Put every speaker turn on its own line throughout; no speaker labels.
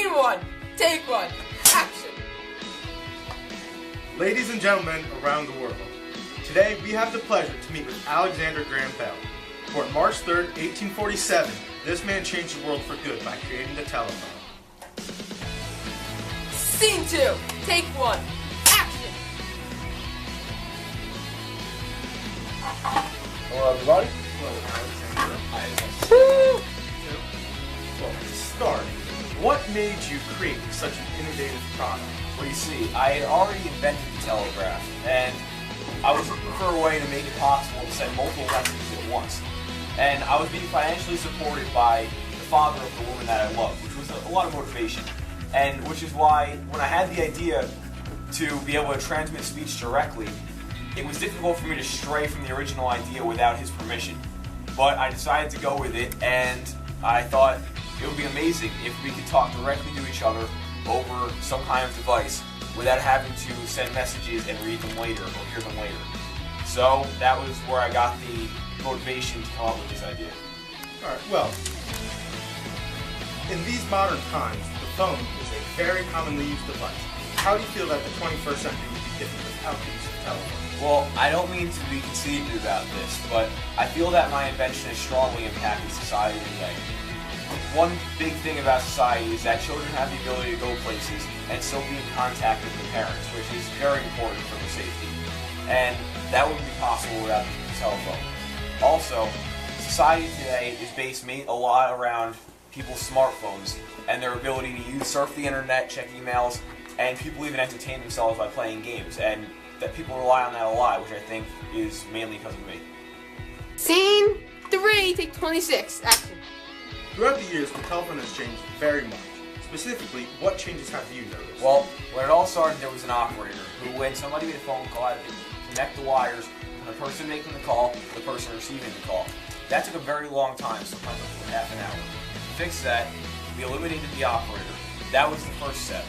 Scene 1, take 1, action!
Ladies and gentlemen around the world, today we have the pleasure to meet with Alexander Graham Bell. Born March 3rd, 1847, this man changed the world for good by creating the telephone.
Scene 2, take 1, action!
Hello everybody. Hello Alexander. Well, to start, what made you create such an innovative product?
Well, you see, I had already invented the telegraph, and I was looking for a way to make it possible to send multiple messages at once. And I was being financially supported by the father of the woman that I loved, which was a lot of motivation. And which is why, when I had the idea to be able to transmit speech directly, it was difficult for me to stray from the original idea without his permission. But I decided to go with it, and I thought it would be amazing if we could talk directly to each other over some kind of device without having to send messages and read them later or hear them later. So that was where I got the motivation to come up with this idea.
Alright, well, in these modern times, the phone is a very commonly used device. How do you feel that the 21st century would be different without the use of the telephone?
Well, I don't mean to be conceited about this, but I feel that my invention has strongly impacted society today. One big thing about society is that children have the ability to go places and still be in contact with their parents, which is very important for their safety. And that wouldn't be possible without the telephone. Also, society today is based a lot around people's smartphones and their ability to surf the internet, check emails, and people even entertain themselves by playing games. And that people rely on that a lot, which I think is mainly because of me.
Scene 3, take 26, action.
Throughout the years, the telephone has changed very much. Specifically, what changes have you noticed?
Well, when it all started, there was an operator who, when somebody made a phone call, had to connect the wires from the person making the call to the person receiving the call. That took a very long time, sometimes up to half an hour. To fix that, we eliminated the operator. That was the first step.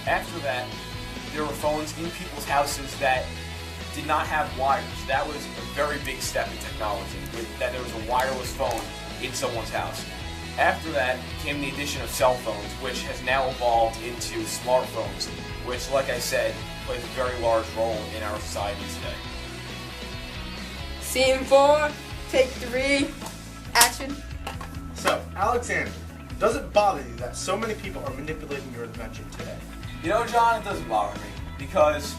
After that, there were phones in people's houses that did not have wires. That was a very big step in technology, that there was a wireless phone in someone's house. After that came the addition of cell phones, which has now evolved into smartphones, which, like I said, plays a very large role in our society today.
Scene 4, take 3, action.
So, Alexander, does it bother you that so many people are manipulating your invention today?
You know, John, it doesn't bother me, because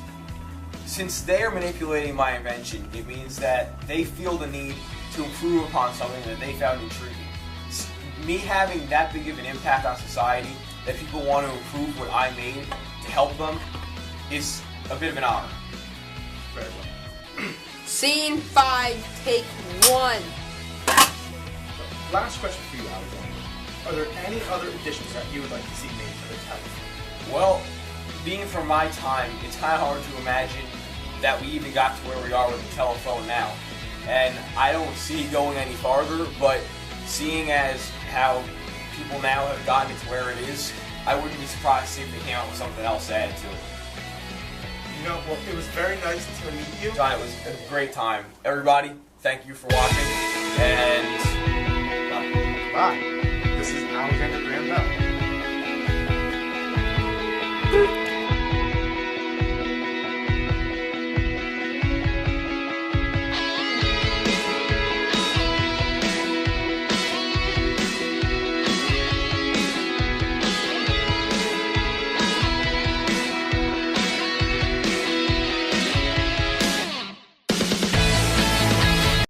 since they are manipulating my invention, it means that they feel the need to improve upon something that they found intriguing. Me having that big of an impact on society, that people want to improve what I made to help them, is a bit of an honor.
Very well.
Scene 5, take 1.
So, last question for you, Alexander. Are there any other additions that you would like to see made to the telephone?
Well, being from my time, it's kind of hard to imagine that we even got to where we are with the telephone now. And I don't see it going any farther, but seeing as how people now have gotten it to where it is, I wouldn't be surprised to see if they came out with something else to add to it.
You know, well, it was very nice to meet you.
John, it was a great time. Everybody, thank you for watching, and
Bye. This is Alexander.